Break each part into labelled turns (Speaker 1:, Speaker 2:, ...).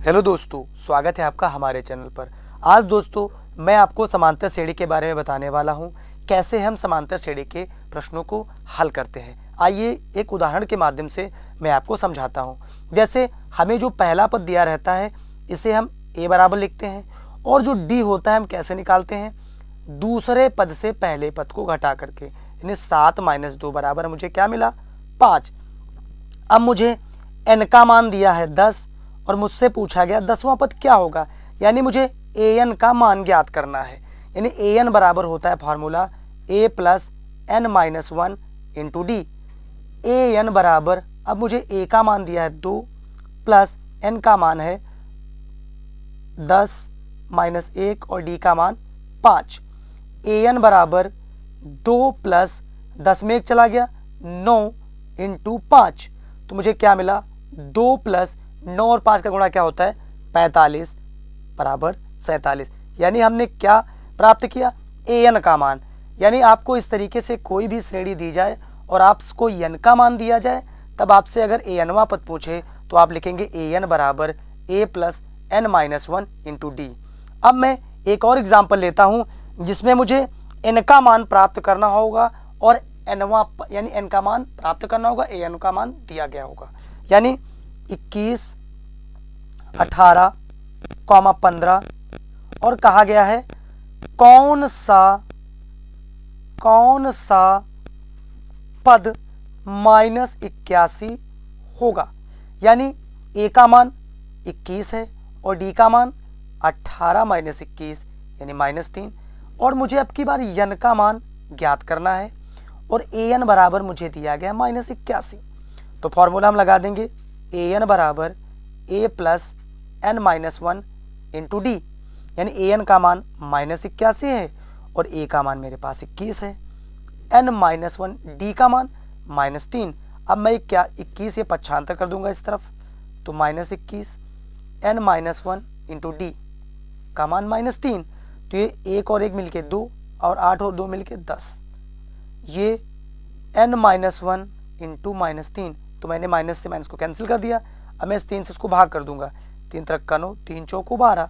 Speaker 1: Hello दोस्तों, स्वागत है आपका हमारे चैनल पर। आज दोस्तों मैं आपको समांतर श्रेणी के बारे में बताने वाला हूं, कैसे हम समांतर श्रेणी के प्रश्नों को हल करते हैं। आइए एक उदाहरण के माध्यम से मैं आपको समझाता हूं। जैसे हमें जो पहला पद दिया रहता है इसे हम a बराबर लिखते हैं और जो d होता है हम कैसे निकालते हैं, दूसरे पद से पहले पद को घटा करके, यानी 7 - 2 बराबर मुझे क्या मिला, 5। अब मुझे n का मान दिया है 10 और मुझसे पूछा गया 10वां पद क्या होगा, यानी मुझे an का मान ज्ञात करना है। यानी an बराबर होता है formula a + n - 1 × d। an बराबर, अब मुझे a का मान दिया है 2 प्लस n का मान है 10 - 1 और d का मान 5। an बराबर 2 + 10 में 1 चला गया, 9 × 5। तो मुझे क्या मिला, 2 + 9 और 5 का गुणा क्या होता है, 45 बराबर 47। यानी हमने क्या प्राप्त किया, an का मान। यानी आपको इस तरीके से कोई भी श्रेणी दी जाए और आपको n का मान दिया जाए, तब आपसे अगर anवां पद पूछे तो आप लिखेंगे an बराबर a + n - 1 × d। अब मैं एक और एग्जाम्पल लेता हूँ जिसमें मुझे n का मान प्राप्त करना होगा और यानी n का मान प्राप्त करना होगा, an का मान दिया गया होगा। यानी 21, 18, 15 और कहा गया है कौन सा पद -81 होगा। यानी a का मान 21 है और d का मान 18 - 21 यानी -3, और मुझे अब की बार n का मान ज्ञात करना है और an बराबर मुझे दिया गया -81। तो फॉर्मूला हम लगा देंगे, an बराबर a + n - 1 × d। यानी an का मान -81 है और a का मान मेरे पास 21 है, n - 1 d का मान -3। अब मैं क्या 21 ये पक्षांतर कर दूंगा इस तरफ, तो -21 n - 1 × d का मान -3। तो ये 1 और 1 मिलके 2 और 8 और 2 मिलके 10। ये n - 1 × -3, तो मैंने माइनस से माइनस को कैंसिल कर दिया। अब मैं इस 3 से उसको भाग कर दूंगा, 3 × 9, 3 × 4 12,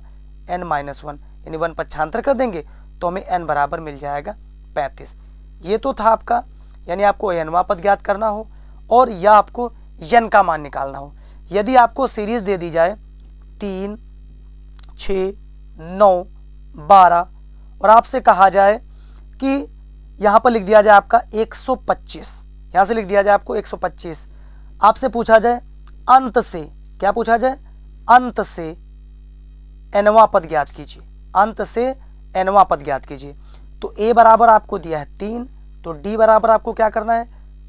Speaker 1: n - 1 यानी 1 पक्षांतर कर देंगे तो हमें n बराबर मिल जाएगा 35। ये तो था आपका, यानी आपको nवां पद ज्ञात करना हो और या आपको n का मान निकालना हो। यदि आपको सीरीज दे दी जाए 3, 6, 9, 12 और आपसे कहा जाए कि यहाँ पर लिख दिया जाए आपका 125, यहाँ से लिख दिया जाए आपको 125, आपसे पूछा जाए अंत से, क्या पूछा जाए, अंत से nवां पद ज्ञात कीजिए, अंत से nवां पद ज्ञात कीजिए। तो a बराबर आपको दिया है 3, तो d बराबर आपको क्या करना है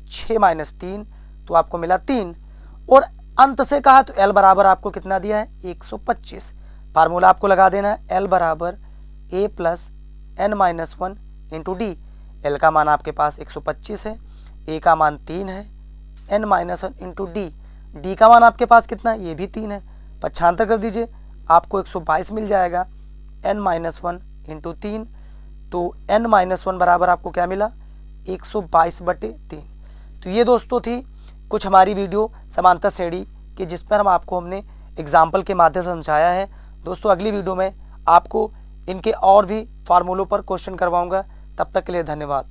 Speaker 1: 6 - 3, तो आपको मिला 3, और अंत से कहा तो l बराबर आपको कितना दिया है 125। फार्मूला आपको लगा देना है, l बराबर a + n - 1 × d। l का मान आपके पास 125 है, a का मान 3 है, n - 1 × d। d का मान आपके पास कितना है, ये भी 3 है, पक्षांतर कर दीजिए आपको 122 मिल जाएगा, n - 1 × 3। तो n - 1 बराबर आपको क्या मिला 122/3। तो ये दोस्तों थी कुछ हमारी वीडियो समांतर श्रेणी की, जिस पर हमने एग्जाम्पल के माध्यम से समझाया है। दोस्तों अगली वीडियो में आपको इनके और भी फार्मूलों पर क्वेश्चन करवाऊंगा। तब तक के लिए धन्यवाद।